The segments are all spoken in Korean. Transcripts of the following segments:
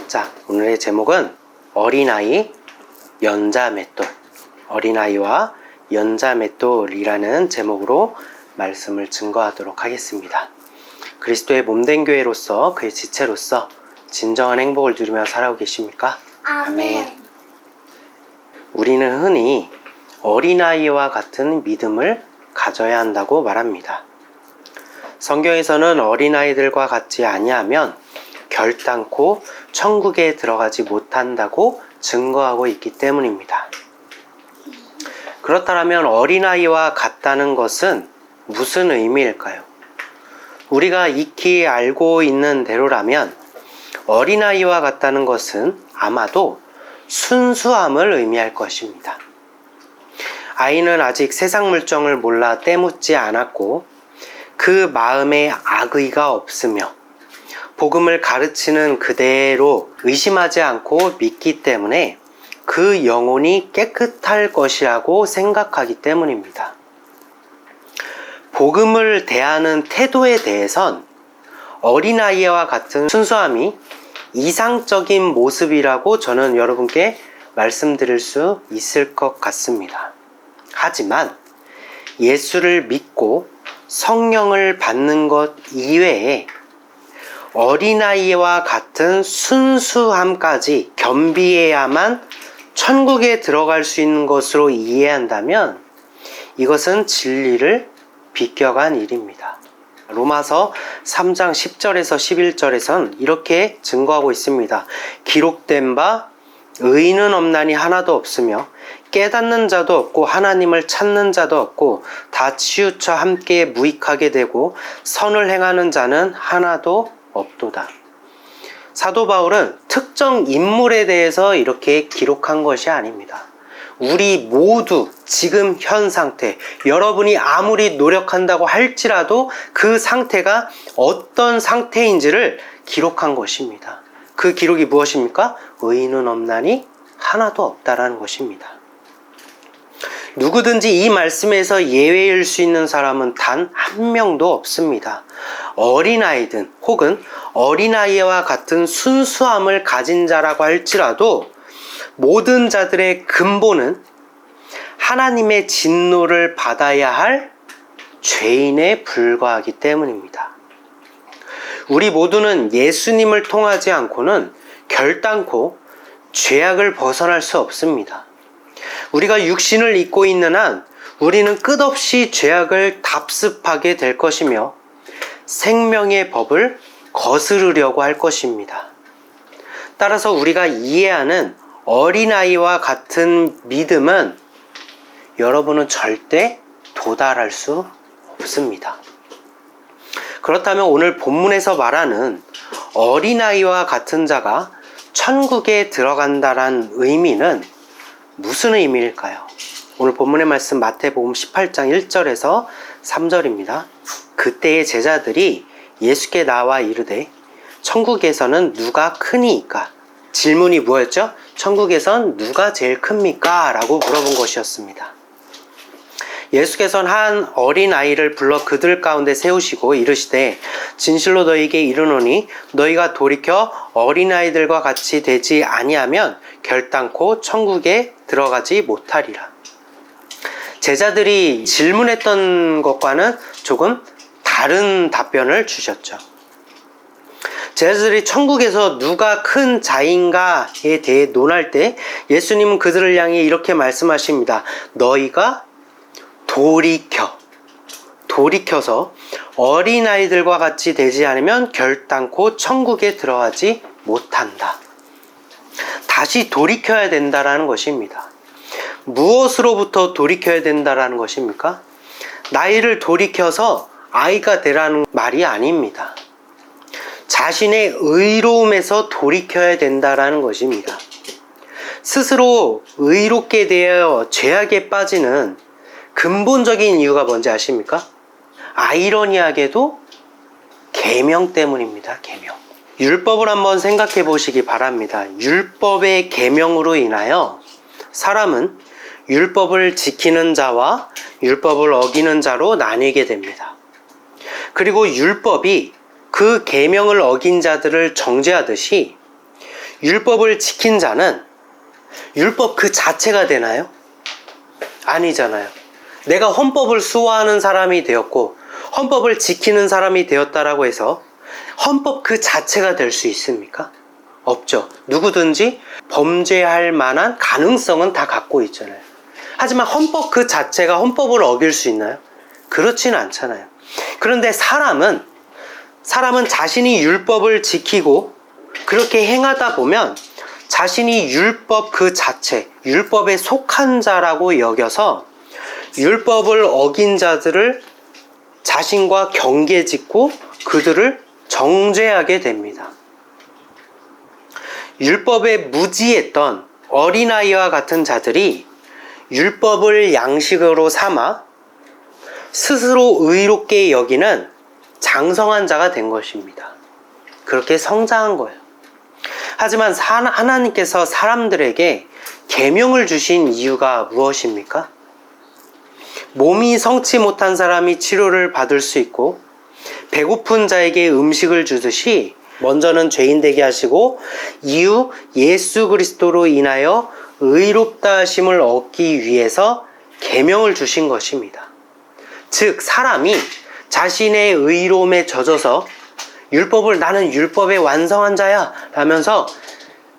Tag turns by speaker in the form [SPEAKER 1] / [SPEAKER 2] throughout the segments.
[SPEAKER 1] 자, 오늘의 제목은 어린아이, 연자맷돌, 어린아이와 연자맷돌이라는 제목으로 말씀을 증거하도록 하겠습니다. 그리스도의 몸된 교회로서 그의 지체로서 진정한 행복을 누리며 살아오고 계십니까? 아멘. 우리는 흔히 어린아이와 같은 믿음을 가져야 한다고 말합니다. 성경에서는 어린아이들과 같지 아니하면 결단코 천국에 들어가지 못한다고 증거하고 있기 때문입니다. 그렇다면 어린아이와 같다는 것은 무슨 의미일까요? 우리가 익히 알고 있는 대로라면 어린아이와 같다는 것은 아마도 순수함을 의미할 것입니다. 아이는 아직 세상 물정을 몰라 때묻지 않았고 그 마음에 악의가 없으며 복음을 가르치는 그대로 의심하지 않고 믿기 때문에 그 영혼이 깨끗할 것이라고 생각하기 때문입니다. 복음을 대하는 태도에 대해선 어린아이와 같은 순수함이 이상적인 모습이라고 저는 여러분께 말씀드릴 수 있을 것 같습니다. 하지만 예수를 믿고 성령을 받는 것 이외에 어린아이와 같은 순수함까지 겸비해야만 천국에 들어갈 수 있는 것으로 이해한다면 이것은 진리를 비껴간 일입니다. 로마서 3장 10절에서 11절에선 이렇게 증거하고 있습니다. 기록된 바 의인은 없나니 하나도 없으며 깨닫는 자도 없고 하나님을 찾는 자도 없고 다 치우쳐 함께 무익하게 되고 선을 행하는 자는 하나도 없도다. 사도 바울은 특정 인물에 대해서 이렇게 기록한 것이 아닙니다. 우리 모두 지금 현 상태, 여러분이 아무리 노력한다고 할지라도 그 상태가 어떤 상태인지를 기록한 것입니다. 그 기록이 무엇입니까? 의인은 없나니 하나도 없다라는 것입니다. 누구든지 이 말씀에서 예외일 수 있는 사람은 단 한 명도 없습니다. 어린아이든 혹은 어린아이와 같은 순수함을 가진 자라고 할지라도 모든 자들의 근본은 하나님의 진노를 받아야 할 죄인에 불과하기 때문입니다. 우리 모두는 예수님을 통하지 않고는 결단코 죄악을 벗어날 수 없습니다. 우리가 육신을 입고 있는 한 우리는 끝없이 죄악을 답습하게 될 것이며 생명의 법을 거스르려고 할 것입니다. 따라서 우리가 이해하는 어린아이와 같은 믿음은 여러분은 절대 도달할 수 없습니다. 그렇다면 오늘 본문에서 말하는 어린아이와 같은 자가 천국에 들어간다는 의미는 무슨 의미일까요? 오늘 본문의 말씀 마태복음 18장 1절에서 3절입니다. 그때의 제자들이 예수께 나와 이르되 천국에서는 누가 크니이까? 질문이 뭐였죠? 천국에선 누가 제일 큽니까? 라고 물어본 것이었습니다. 예수께서는 한 어린아이를 불러 그들 가운데 세우시고 이르시되 진실로 너희에게 이르노니 너희가 돌이켜 어린아이들과 같이 되지 아니하면 결단코 천국에 들어가지 못하리라. 제자들이 질문했던 것과는 조금 다른 답변을 주셨죠. 제자들이 천국에서 누가 큰 자인가에 대해 논할 때 예수님은 그들을 향해 이렇게 말씀하십니다. 너희가 돌이켜서 어린아이들과 같이 되지 않으면 결단코 천국에 들어가지 못한다. 다시 돌이켜야 된다라는 것입니다. 무엇으로부터 돌이켜야 된다라는 것입니까? 나이를 돌이켜서 아이가 되라는 말이 아닙니다. 자신의 의로움에서 돌이켜야 된다라는 것입니다. 스스로 의롭게 되어 죄악에 빠지는 근본적인 이유가 뭔지 아십니까? 아이러니하게도 계명 때문입니다. 계명. 율법을 한번 생각해 보시기 바랍니다. 율법의 계명으로 인하여 사람은 율법을 지키는 자와 율법을 어기는 자로 나뉘게 됩니다. 그리고 율법이 그 계명을 어긴 자들을 정죄하듯이 율법을 지킨 자는 율법 그 자체가 되나요? 아니잖아요. 내가 헌법을 수호하는 사람이 되었고 헌법을 지키는 사람이 되었다라고 해서 헌법 그 자체가 될 수 있습니까? 없죠. 누구든지 범죄할 만한 가능성은 다 갖고 있잖아요. 하지만 헌법 그 자체가 헌법을 어길 수 있나요? 그렇지는 않잖아요. 그런데 사람은 자신이 율법을 지키고 그렇게 행하다 보면 자신이 율법 그 자체, 율법에 속한 자라고 여겨서 율법을 어긴 자들을 자신과 경계 짓고 그들을 정죄하게 됩니다. 율법에 무지했던 어린아이와 같은 자들이 율법을 양식으로 삼아 스스로 의롭게 여기는 장성한 자가 된 것입니다. 그렇게 성장한 거예요. 하지만 하나님께서 사람들에게 계명을 주신 이유가 무엇입니까? 몸이 성치 못한 사람이 치료를 받을 수 있고 배고픈 자에게 음식을 주듯이 먼저는 죄인 되게 하시고 이후 예수 그리스도로 인하여 의롭다 하심을 얻기 위해서 계명을 주신 것입니다. 즉 사람이 자신의 의로움에 젖어서 나는 율법의 완성한 자야 라면서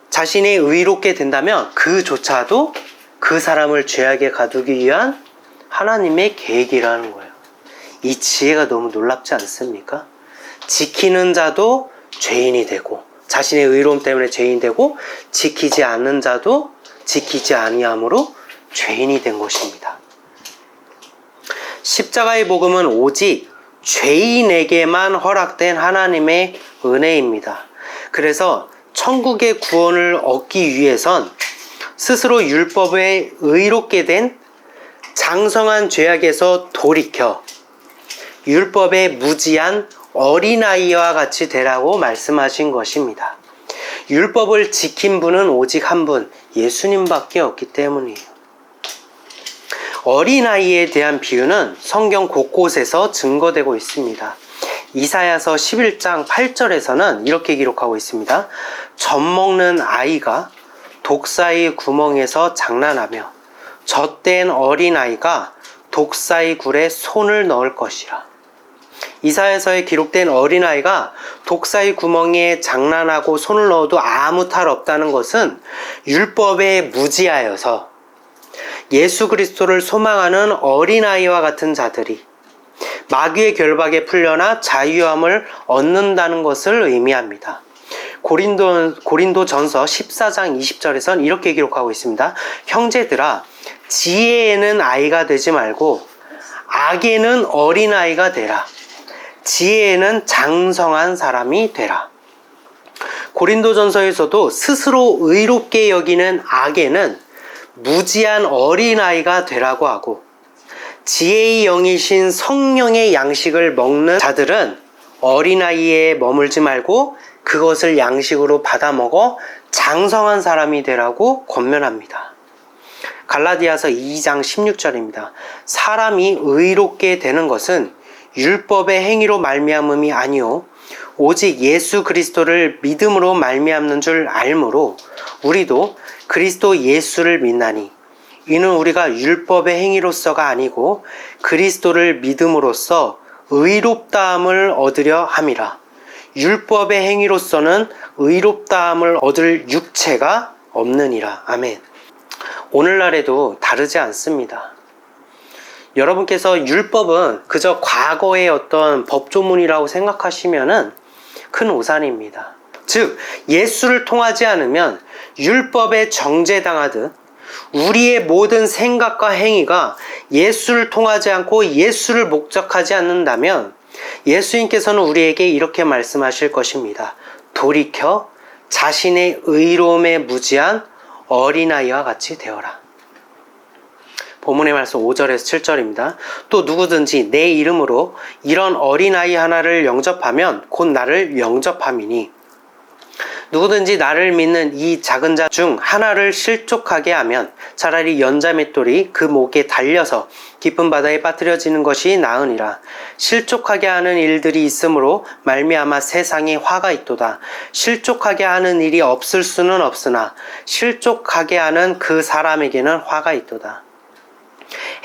[SPEAKER 1] 자신이 의롭게 된다면 그조차도 그 사람을 죄악에 가두기 위한 하나님의 계획이라는 거예요. 이 지혜가 너무 놀랍지 않습니까? 지키는 자도 죄인이 되고 자신의 의로움 때문에 죄인이 되고 지키지 않는 자도 지키지 아니함으로 죄인이 된 것입니다. 십자가의 복음은 오직 죄인에게만 허락된 하나님의 은혜입니다. 그래서 천국의 구원을 얻기 위해선 스스로 율법에 의롭게 된 장성한 죄악에서 돌이켜 율법에 무지한 어린아이와 같이 되라고 말씀하신 것입니다. 율법을 지킨 분은 오직 한 분, 예수님밖에 없기 때문이에요. 어린아이에 대한 비유는 성경 곳곳에서 증거되고 있습니다. 이사야서 11장 8절에서는 이렇게 기록하고 있습니다. 젖먹는 아이가 독사의 구멍에서 장난하며 젖된 어린아이가 독사의 굴에 손을 넣을 것이라. 이사야서에 기록된 어린아이가 독사의 구멍에 장난하고 손을 넣어도 아무 탈 없다는 것은 율법에 무지하여서 예수 그리스도를 소망하는 어린아이와 같은 자들이 마귀의 결박에 풀려나 자유함을 얻는다는 것을 의미합니다. 고린도전서 14장 20절에선 이렇게 기록하고 있습니다. 형제들아, 지혜에는 아이가 되지 말고 악에는 어린아이가 되라. 지혜에는 장성한 사람이 되라. 고린도전서에서도 스스로 의롭게 여기는 악에는 무지한 어린아이가 되라고 하고 지혜의 영이신 성령의 양식을 먹는 자들은 어린아이에 머물지 말고 그것을 양식으로 받아 먹어 장성한 사람이 되라고 권면합니다. 갈라디아서 2장 16절입니다. 사람이 의롭게 되는 것은 율법의 행위로 말미암음이 아니요 오직 예수 그리스도를 믿음으로 말미암는 줄 알므로 우리도 그리스도 예수를 믿나니 이는 우리가 율법의 행위로서가 아니고 그리스도를 믿음으로써 의롭다함을 얻으려 함이라. 율법의 행위로서는 의롭다함을 얻을 육체가 없느니라. 아멘. 오늘날에도 다르지 않습니다. 여러분께서 율법은 그저 과거의 어떤 법조문이라고 생각하시면은 큰 오산입니다. 즉 예수를 통하지 않으면 율법에 정죄당하듯 우리의 모든 생각과 행위가 예수를 통하지 않고 예수를 목적하지 않는다면 예수님께서는 우리에게 이렇게 말씀하실 것입니다. 돌이켜 자신의 의로움에 무지한 어린아이와 같이 되어라. 본문의 말씀 5절에서 7절입니다. 또 누구든지 내 이름으로 이런 어린아이 하나를 영접하면 곧 나를 영접함이니 누구든지 나를 믿는 이 작은 자 중 하나를 실족하게 하면 차라리 연자맷돌이 그 목에 달려서 깊은 바다에 빠뜨려지는 것이 나으니라. 실족하게 하는 일들이 있으므로 말미암아 세상에 화가 있도다. 실족하게 하는 일이 없을 수는 없으나 실족하게 하는 그 사람에게는 화가 있도다.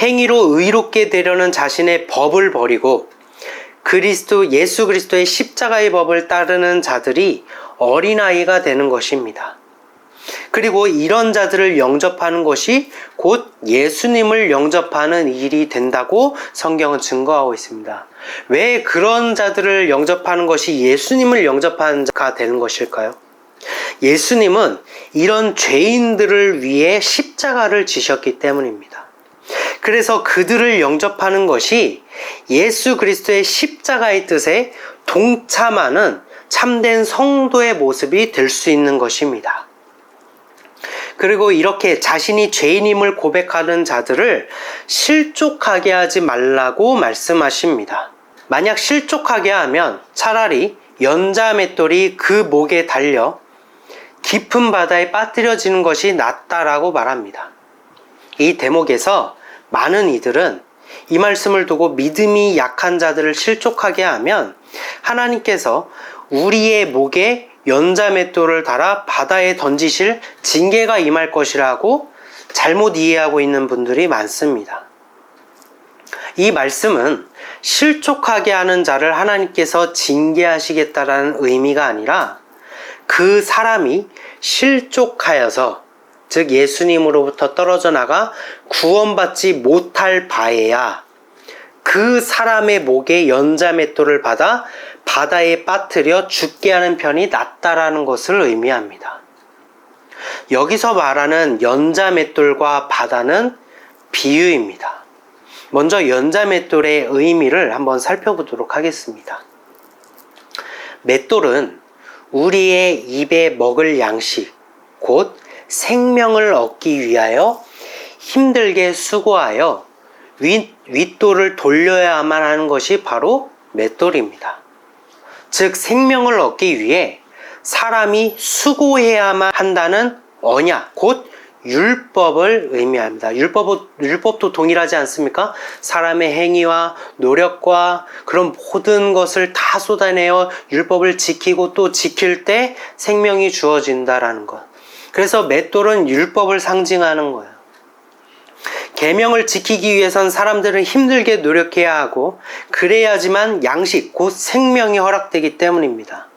[SPEAKER 1] 행위로 의롭게 되려는 자신의 법을 버리고 예수 그리스도의 십자가의 법을 따르는 자들이 어린아이가 되는 것입니다. 그리고 이런 자들을 영접하는 것이 곧 예수님을 영접하는 일이 된다고 성경은 증거하고 있습니다. 왜 그런 자들을 영접하는 것이 예수님을 영접하는 자가 되는 것일까요? 예수님은 이런 죄인들을 위해 십자가를 지셨기 때문입니다. 그래서 그들을 영접하는 것이 예수 그리스도의 십자가의 뜻에 동참하는 참된 성도의 모습이 될 수 있는 것입니다. 그리고 이렇게 자신이 죄인임을 고백하는 자들을 실족하게 하지 말라고 말씀하십니다. 만약 실족하게 하면 차라리 연자맷돌이 그 목에 달려 깊은 바다에 빠뜨려지는 것이 낫다라고 말합니다. 이 대목에서 많은 이들은 이 말씀을 두고 믿음이 약한 자들을 실족하게 하면 하나님께서 우리의 목에 연자맷돌을 달아 바다에 던지실 징계가 임할 것이라고 잘못 이해하고 있는 분들이 많습니다. 이 말씀은 실족하게 하는 자를 하나님께서 징계하시겠다라는 의미가 아니라 그 사람이 실족하여서, 즉 예수님으로부터 떨어져 나가 구원받지 못할 바에야 그 사람의 목에 연자맷돌을 받아 바다에 빠뜨려 죽게 하는 편이 낫다라는 것을 의미합니다. 여기서 말하는 연자맷돌과 바다는 비유입니다. 먼저 연자맷돌의 의미를 한번 살펴보도록 하겠습니다. 맷돌은 우리의 입에 먹을 양식, 곧 생명을 얻기 위하여 힘들게 수고하여 윗돌을 돌려야만 하는 것이 바로 맷돌입니다. 즉 생명을 얻기 위해 사람이 수고해야만 한다는 언약, 곧 율법을 의미합니다. 율법도 동일하지 않습니까? 사람의 행위와 노력과 그런 모든 것을 다 쏟아내어 율법을 지키고 또 지킬 때 생명이 주어진다라는 것. 그래서 맷돌은 율법을 상징하는 거예요. 계명을 지키기 위해선 사람들은 힘들게 노력해야 하고 그래야지만 양식, 곧 생명이 허락되기 때문입니다.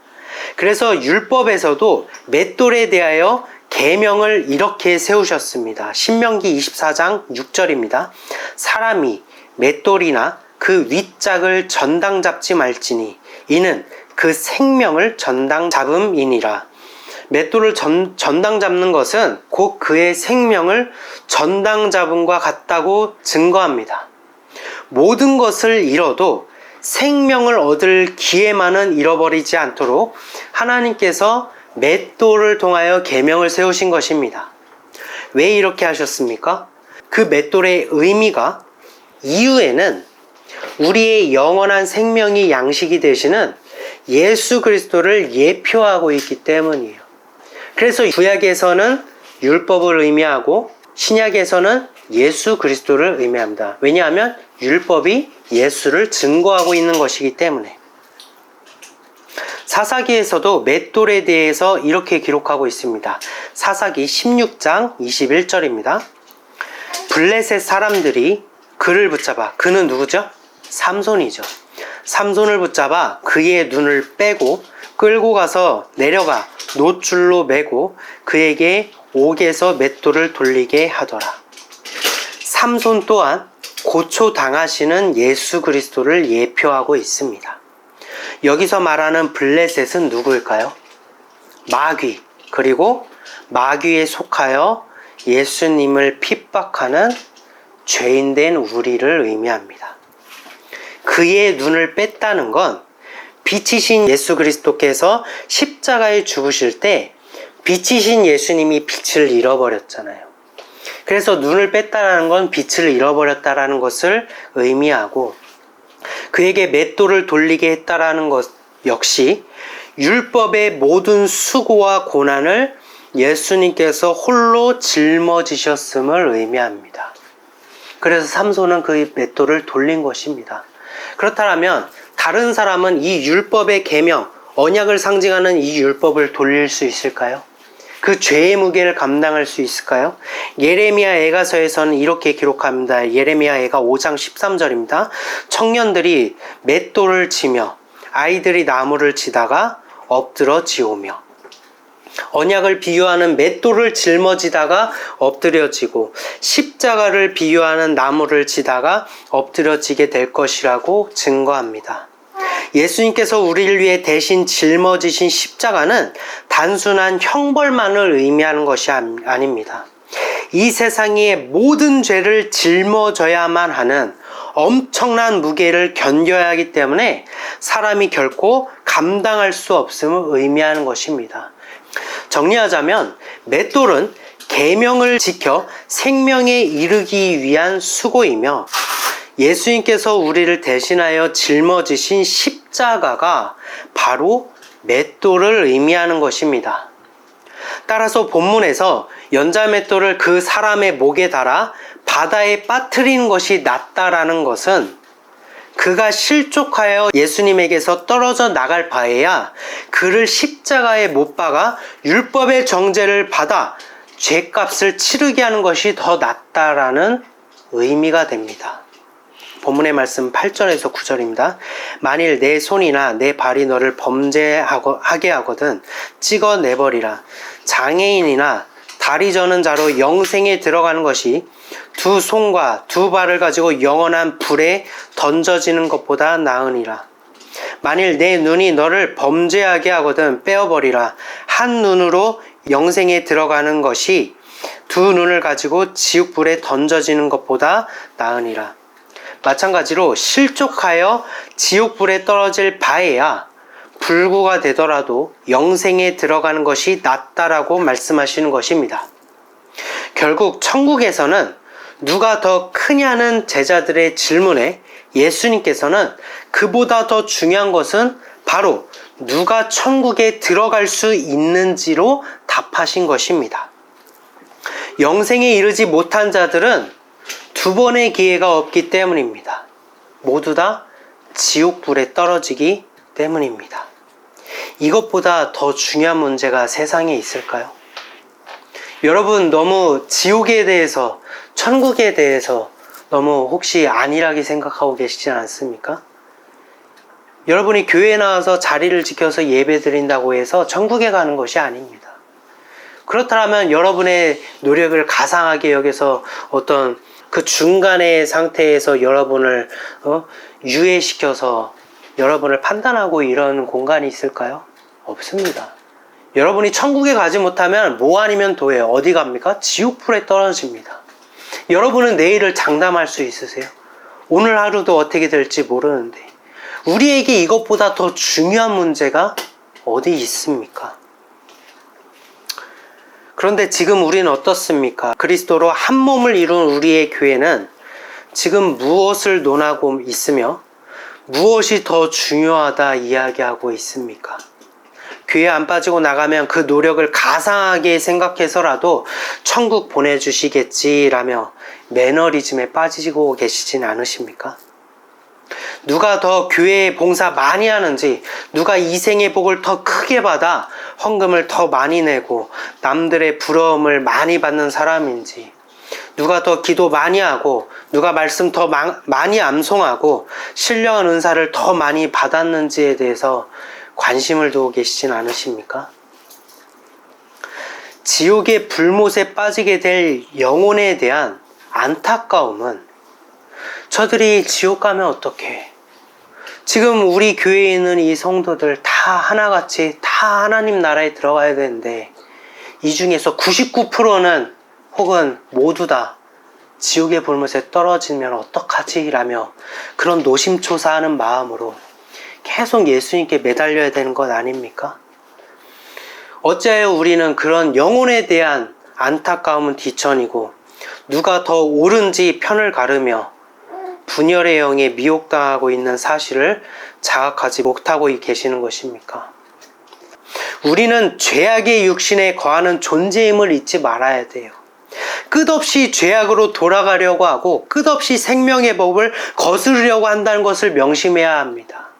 [SPEAKER 1] 그래서 율법에서도 맷돌에 대하여 계명을 이렇게 세우셨습니다. 신명기 24장 6절입니다. 사람이 맷돌이나 그 윗짝을 전당 잡지 말지니 이는 그 생명을 전당 잡음이니라. 맷돌을 전당 잡는 것은 곧 그의 생명을 전당 잡음과 같다고 증거합니다. 모든 것을 잃어도 생명을 얻을 기회만은 잃어버리지 않도록 하나님께서 맷돌을 통하여 계명을 세우신 것입니다. 왜 이렇게 하셨습니까? 그 맷돌의 의미가 이후에는 우리의 영원한 생명이 양식이 되시는 예수 그리스도를 예표하고 있기 때문이에요. 그래서 구약에서는 율법을 의미하고 신약에서는 예수 그리스도를 의미합니다. 왜냐하면 율법이 예수를 증거하고 있는 것이기 때문에. 사사기에서도 맷돌에 대해서 이렇게 기록하고 있습니다. 사사기 16장 21절입니다. 블레셋 사람들이 그를 붙잡아, 그는 누구죠? 삼손이죠. 삼손을 붙잡아 그의 눈을 빼고 끌고 가서 내려가 놋줄로 매고 그에게 옥에서 맷돌을 돌리게 하더라. 삼손 또한 고초당하시는 예수 그리스도를 예표하고 있습니다. 여기서 말하는 블레셋은 누구일까요? 마귀, 그리고 마귀에 속하여 예수님을 핍박하는 죄인된 우리를 의미합니다. 그의 눈을 뺐다는 건 빛이신 예수 그리스도께서 십자가에 죽으실 때 빛이신 예수님이 빛을 잃어버렸잖아요. 그래서 눈을 뺐다라는 건 빛을 잃어버렸다라는 것을 의미하고 그에게 맷돌을 돌리게 했다라는 것 역시 율법의 모든 수고와 고난을 예수님께서 홀로 짊어지셨음을 의미합니다. 그래서 삼손은 그 맷돌을 돌린 것입니다. 그렇다면 다른 사람은 이 율법의 계명, 언약을 상징하는 이 율법을 돌릴 수 있을까요? 그 죄의 무게를 감당할 수 있을까요? 예레미야 애가서에서는 이렇게 기록합니다. 예레미야 애가 5장 13절입니다. 청년들이 맷돌을 치며 아이들이 나무를 치다가 엎드러 지오며. 언약을 비유하는 맷돌을 짊어지다가 엎드려지고 십자가를 비유하는 나무를 치다가 엎드려지게 될 것이라고 증거합니다. 예수님께서 우리를 위해 대신 짊어지신 십자가는 단순한 형벌만을 의미하는 것이 아닙니다. 이 세상의 모든 죄를 짊어져야만 하는 엄청난 무게를 견뎌야 하기 때문에 사람이 결코 감당할 수 없음을 의미하는 것입니다. 정리하자면 맷돌은 계명을 지켜 생명에 이르기 위한 수고이며 예수님께서 우리를 대신하여 짊어지신 십자가가 바로 맷돌을 의미하는 것입니다. 따라서 본문에서 연자맷돌을 그 사람의 목에 달아 바다에 빠뜨리는 것이 낫다라는 것은 그가 실족하여 예수님에게서 떨어져 나갈 바에야 그를 십자가에 못 박아 율법의 정죄를 받아 죄값을 치르게 하는 것이 더 낫다라는 의미가 됩니다. 본문의 말씀 8절에서 9절입니다. 만일 내 손이나 내 발이 너를 범죄하게 하거든 찍어내버리라. 장애인이나 다리 저는 자로 영생에 들어가는 것이 두 손과 두 발을 가지고 영원한 불에 던져지는 것보다 나으니라. 만일 내 눈이 너를 범죄하게 하거든 빼어버리라. 한 눈으로 영생에 들어가는 것이 두 눈을 가지고 지옥불에 던져지는 것보다 나으니라. 마찬가지로 실족하여 지옥불에 떨어질 바에야 불구가 되더라도 영생에 들어가는 것이 낫다라고 말씀하시는 것입니다. 결국 천국에서는 누가 더 크냐는 제자들의 질문에 예수님께서는 그보다 더 중요한 것은 바로 누가 천국에 들어갈 수 있는지로 답하신 것입니다. 영생에 이르지 못한 자들은 두 번의 기회가 없기 때문입니다. 모두 다 지옥불에 떨어지기 때문입니다. 이것보다 더 중요한 문제가 세상에 있을까요? 여러분 너무 지옥에 대해서 천국에 대해서 너무 혹시 안일하게 생각하고 계시지 않습니까? 여러분이 교회에 나와서 자리를 지켜서 예배 드린다고 해서 천국에 가는 것이 아닙니다. 그렇다면 여러분의 노력을 가상하게 여겨서 어떤 그 중간의 상태에서 여러분을 유예시켜서 여러분을 판단하고 이런 공간이 있을까요? 없습니다. 여러분이 천국에 가지 못하면 뭐 아니면 도예요. 어디 갑니까? 지옥불에 떨어집니다. 여러분은 내일을 장담할 수 있으세요? 오늘 하루도 어떻게 될지 모르는데 우리에게 이것보다 더 중요한 문제가 어디 있습니까? 그런데 지금 우리는 어떻습니까? 그리스도로 한 몸을 이룬 우리의 교회는 지금 무엇을 논하고 있으며 무엇이 더 중요하다 이야기하고 있습니까? 교회 안 빠지고 나가면 그 노력을 가상하게 생각해서라도 천국 보내주시겠지라며 매너리즘에 빠지고 계시진 않으십니까? 누가 더 교회에 봉사 많이 하는지, 누가 이생의 복을 더 크게 받아 헌금을 더 많이 내고 남들의 부러움을 많이 받는 사람인지, 누가 더 기도 많이 하고 누가 말씀 더 많이 암송하고 신령한 은사를 더 많이 받았는지에 대해서 관심을 두고 계시진 않으십니까? 지옥의 불못에 빠지게 될 영혼에 대한 안타까움은 저들이 지옥 가면 어떡해? 지금 우리 교회에 있는 이 성도들 다 하나같이 다 하나님 나라에 들어가야 되는데 이 중에서 99%는 혹은 모두 다 지옥의 불못에 떨어지면 어떡하지? 라며 그런 노심초사하는 마음으로 계속 예수님께 매달려야 되는 것 아닙니까? 어찌하여 우리는 그런 영혼에 대한 안타까움은 뒤처니고 누가 더 옳은지 편을 가르며 분열의 영에 미혹당하고 있는 사실을 자각하지 못하고 계시는 것입니까? 우리는 죄악의 육신에 거하는 존재임을 잊지 말아야 돼요. 끝없이 죄악으로 돌아가려고 하고 끝없이 생명의 법을 거스르려고 한다는 것을 명심해야 합니다.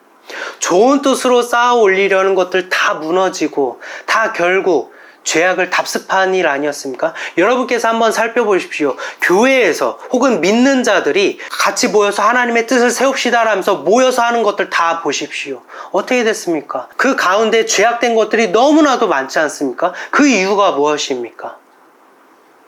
[SPEAKER 1] 좋은 뜻으로 쌓아 올리려는 것들 다 무너지고 다 결국 죄악을 답습한 일 아니었습니까? 여러분께서 한번 살펴보십시오. 교회에서 혹은 믿는 자들이 같이 모여서 하나님의 뜻을 세웁시다 라면서 모여서 하는 것들 다 보십시오. 어떻게 됐습니까? 그 가운데 죄악된 것들이 너무나도 많지 않습니까? 그 이유가 무엇입니까?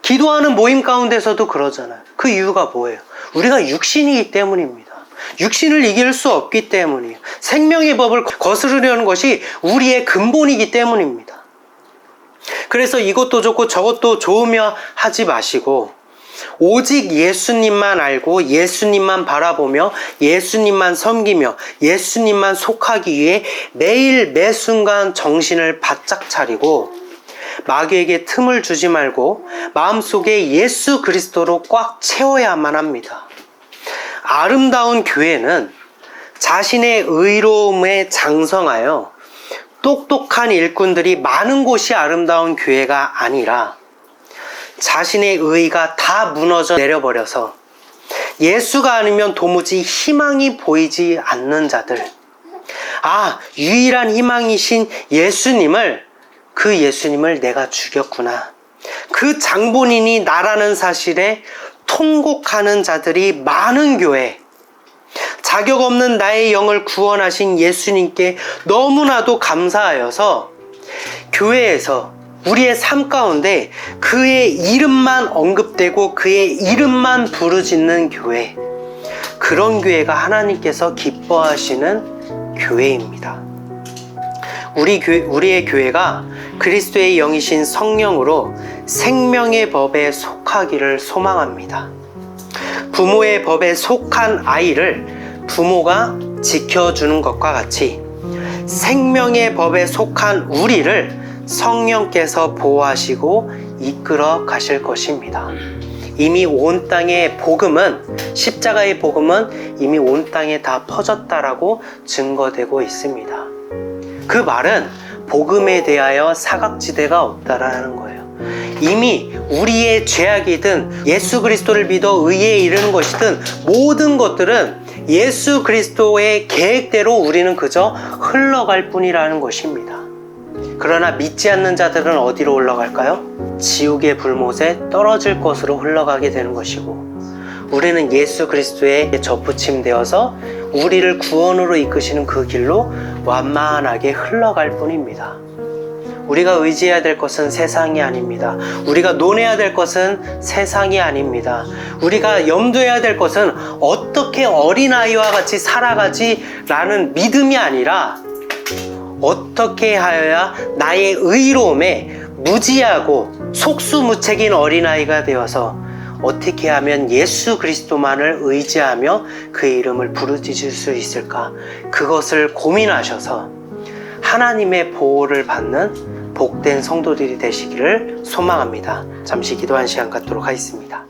[SPEAKER 1] 기도하는 모임 가운데서도 그러잖아요. 그 이유가 뭐예요? 우리가 육신이기 때문입니다. 육신을 이길 수 없기 때문이에요. 생명의 법을 거스르려는 것이 우리의 근본이기 때문입니다. 그래서 이것도 좋고 저것도 좋으며 하지 마시고 오직 예수님만 알고 예수님만 바라보며 예수님만 섬기며 예수님만 속하기 위해 매일 매 순간 정신을 바짝 차리고 마귀에게 틈을 주지 말고 마음속에 예수 그리스도로 꽉 채워야만 합니다. 아름다운 교회는 자신의 의로움에 장성하여 똑똑한 일꾼들이 많은 곳이 아름다운 교회가 아니라 자신의 의의가 다 무너져 내려버려서 예수가 아니면 도무지 희망이 보이지 않는 자들, 유일한 희망이신 그 예수님을 내가 죽였구나, 그 장본인이 나라는 사실에 통곡하는 자들이 많은 교회, 자격 없는 나의 영을 구원하신 예수님께 너무나도 감사하여서 교회에서 우리의 삶 가운데 그의 이름만 언급되고 그의 이름만 부르짖는 교회, 그런 교회가 하나님께서 기뻐하시는 교회입니다. 우리의 교회가 그리스도의 영이신 성령으로 생명의 법에 속하기를 소망합니다. 부모의 법에 속한 아이를 부모가 지켜주는 것과 같이 생명의 법에 속한 우리를 성령께서 보호하시고 이끌어 가실 것입니다. 이미 온 땅의 복음은, 십자가의 복음은 이미 온 땅에 다 퍼졌다라고 증거되고 있습니다. 그 말은 복음에 대하여 사각지대가 없다라는 거예요. 이미 우리의 죄악이든 예수 그리스도를 믿어 의에 이르는 것이든 모든 것들은 예수 그리스도의 계획대로 우리는 그저 흘러갈 뿐이라는 것입니다. 그러나 믿지 않는 자들은 어디로 올라갈까요? 지옥의 불못에 떨어질 것으로 흘러가게 되는 것이고, 우리는 예수 그리스도에 접붙임 되어서 우리를 구원으로 이끄시는 그 길로 완만하게 흘러갈 뿐입니다. 우리가 의지해야 될 것은 세상이 아닙니다. 우리가 논해야 될 것은 세상이 아닙니다. 우리가 염두해야 될 것은 어떻게 어린아이와 같이 살아가지 라는 믿음이 아니라 어떻게 하여야 나의 의로움에 무지하고 속수무책인 어린아이가 되어서 어떻게 하면 예수 그리스도만을 의지하며 그의 이름을 부르짖을 수 있을까? 그것을 고민하셔서 하나님의 보호를 받는 복된 성도들이 되시기를 소망합니다. 잠시 기도한 시간 갖도록 하겠습니다.